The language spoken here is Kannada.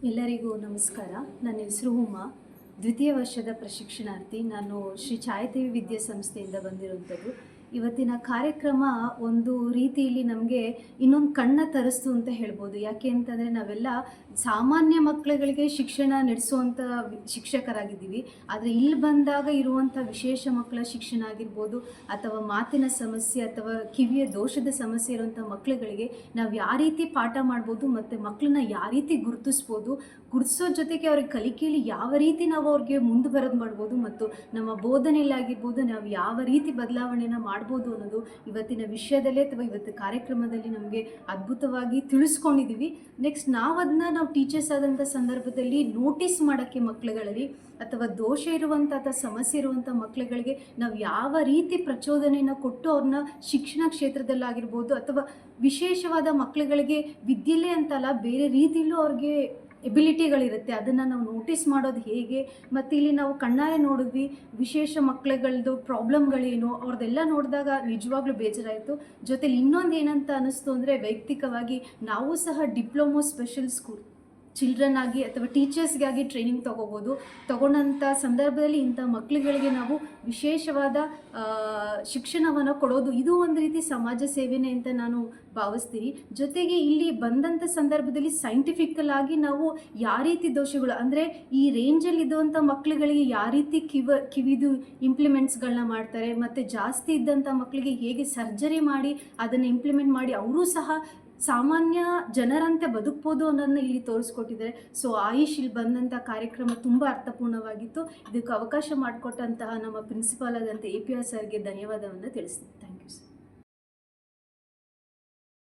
ಎಲ್ಲರಿಗೂ ನಮಸ್ಕಾರ. ನನ್ನ ಹೆಸರು ಉಮಾ, ದ್ವಿತೀಯ ವರ್ಷದ ಪ್ರಶಿಕ್ಷಣಾರ್ಥಿ. ನಾನು ಶ್ರೀ ಛಾಯಾದೇವಿ ವಿದ್ಯಾಸಂಸ್ಥೆಯಿಂದ ಬಂದಿರುವಂಥದ್ದು. ಇವತ್ತಿನ ಕಾರ್ಯಕ್ರಮ ಒಂದು ರೀತಿಯಲ್ಲಿ ನಮಗೆ ಇನ್ನೊಂದು ಕಣ್ಣ ತರಿಸ್ತು ಅಂತ ಹೇಳ್ಬೋದು. ಯಾಕೆ ಅಂತಂದರೆ ನಾವೆಲ್ಲ ಸಾಮಾನ್ಯ ಮಕ್ಕಳುಗಳಿಗೆ ಶಿಕ್ಷಣ ನಡೆಸುವಂಥ ಶಿಕ್ಷಕರಾಗಿದ್ದೀವಿ. ಆದರೆ ಇಲ್ಲಿ ಬಂದಾಗ ಇರುವಂಥ ವಿಶೇಷ ಮಕ್ಕಳ ಶಿಕ್ಷಣ ಆಗಿರ್ಬೋದು, ಅಥವಾ ಮಾತಿನ ಸಮಸ್ಯೆ ಅಥವಾ ಕಿವಿಯ ದೋಷದ ಸಮಸ್ಯೆ ಇರುವಂಥ ಮಕ್ಕಳುಗಳಿಗೆ ನಾವು ಯಾವ ರೀತಿ ಪಾಠ ಮಾಡ್ಬೋದು ಮತ್ತು ಮಕ್ಕಳನ್ನ ಯಾವ ರೀತಿ ಗುರುತಿಸೋ ಜೊತೆಗೆ ಅವ್ರಿಗೆ ಕಲಿಕೆಯಲ್ಲಿ ಯಾವ ರೀತಿ ನಾವು ಅವ್ರಿಗೆ ಮುಂದೆ ಬರೋದು ಮಾಡ್ಬೋದು ಮತ್ತು ನಮ್ಮ ಬೋಧನೆಯಲ್ಲಾಗಿರ್ಬೋದು ನಾವು ಯಾವ ರೀತಿ ಬದಲಾವಣೆನ ಮಾಡ್ಬೋದು ಅನ್ನೋದು ಇವತ್ತಿನ ವಿಷಯದಲ್ಲೇ ಅಥವಾ ಇವತ್ತು ಕಾರ್ಯಕ್ರಮದಲ್ಲಿ ನಮಗೆ ಅದ್ಭುತವಾಗಿ ತಿಳಿಸ್ಕೊಂಡಿದ್ದೀವಿ. ನೆಕ್ಸ್ಟ್ ನಾವು ಟೀಚರ್ಸ್ ಆದಂಥ ಸಂದರ್ಭದಲ್ಲಿ ನೋಟಿಸ್ ಮಾಡೋಕ್ಕೆ ಮಕ್ಕಳುಗಳಲ್ಲಿ ಅಥವಾ ದೋಷ ಇರುವಂಥ ಅಥವಾ ಸಮಸ್ಯೆ ಇರುವಂಥ ಮಕ್ಕಳುಗಳಿಗೆ ನಾವು ಯಾವ ರೀತಿ ಪ್ರಚೋದನೆಯನ್ನು ಕೊಟ್ಟು ಅವ್ರನ್ನ ಶಿಕ್ಷಣ ಕ್ಷೇತ್ರದಲ್ಲಾಗಿರ್ಬೋದು ಅಥವಾ ವಿಶೇಷವಾದ ಮಕ್ಕಳುಗಳಿಗೆ ವಿದ್ಯೆಲೇ ಅಂತಲ್ಲ ಬೇರೆ ರೀತಿಯಲ್ಲೂ ಅವ್ರಿಗೆ ಎಬಿಲಿಟಿಗಳಿರುತ್ತೆ, ಅದನ್ನು ನಾವು ನೋಟಿಸ್ ಮಾಡೋದು ಹೇಗೆ, ಮತ್ತು ಇಲ್ಲಿ ನಾವು ಕಣ್ಣಾರೆ ನೋಡಿದ್ವಿ ವಿಶೇಷ ಮಕ್ಕಳುಗಳದ್ದು ಪ್ರಾಬ್ಲಮ್ಗಳೇನು ಅವ್ರದ್ದೆಲ್ಲ ನೋಡಿದಾಗ ನಿಜವಾಗ್ಲೂ ಬೇಜಾರಾಯಿತು. ಜೊತೆಲಿ ಇನ್ನೊಂದು ಏನಂತ ಅನ್ನಿಸ್ತು ಅಂದರೆ ವೈಯಕ್ತಿಕವಾಗಿ ನಾವು ಸಹ ಡಿಪ್ಲೊಮೊ ಸ್ಪೆಷಲ್ ಸ್ಕೂಲ್ ಚಿಲ್ಡ್ರನ್ ಆಗಿ ಅಥವಾ ಟೀಚರ್ಸ್ಗಾಗಿ ಟ್ರೈನಿಂಗ್ ತಗೊಂಡಂಥ ಸಂದರ್ಭದಲ್ಲಿ ಇಂಥ ಮಕ್ಕಳುಗಳಿಗೆ ನಾವು ವಿಶೇಷವಾದ ಶಿಕ್ಷಣವನ್ನು ಕೊಡೋದು ಇದು ಒಂದು ರೀತಿ ಸಮಾಜ ಸೇವೆನೇ ಅಂತ ನಾನು ಭಾವಿಸ್ತೀನಿ. ಜೊತೆಗೆ ಇಲ್ಲಿ ಬಂದಂಥ ಸಂದರ್ಭದಲ್ಲಿ ಸೈಂಟಿಫಿಕಲ್ ಆಗಿ ನಾವು ಯಾವ ರೀತಿ ದೋಷಗಳು ಅಂದರೆ ಈ ರೇಂಜಲ್ಲಿ ಇದ್ದಂಥ ಮಕ್ಕಳುಗಳಿಗೆ ಯಾವ ರೀತಿ ಕಿವಿದು ಇಂಪ್ಲಿಮೆಂಟ್ಸ್ಗಳನ್ನ ಮಾಡ್ತಾರೆ ಮತ್ತು ಜಾಸ್ತಿ ಇದ್ದಂಥ ಮಕ್ಕಳಿಗೆ ಹೇಗೆ ಸರ್ಜರಿ ಮಾಡಿ ಅದನ್ನು ಇಂಪ್ಲಿಮೆಂಟ್ ಮಾಡಿ ಅವರೂ ಸಹ ಸಾಮಾನ್ಯ ಜನರಂತೆ ಬದುಕ್ಬೋದು ಅನ್ನೋದನ್ನ ಇಲ್ಲಿ ತೋರಿಸ್ಕೊಟ್ಟಿದ್ದಾರೆ. ಸೊ ಆಯುಷ್ ಇಲ್ಲಿ ಬಂದಂಥ ಕಾರ್ಯಕ್ರಮ ತುಂಬ ಅರ್ಥಪೂರ್ಣವಾಗಿತ್ತು. ಇದಕ್ಕೆ ಅವಕಾಶ ಮಾಡಿಕೊಟ್ಟಂತಹ ನಮ್ಮ ಪ್ರಿನ್ಸಿಪಾಲ್ ಆದಂಥ APR ಸರ್ಗೆ ಧನ್ಯವಾದವನ್ನು ತಿಳಿಸ್ತೀನಿ. Thank you sir.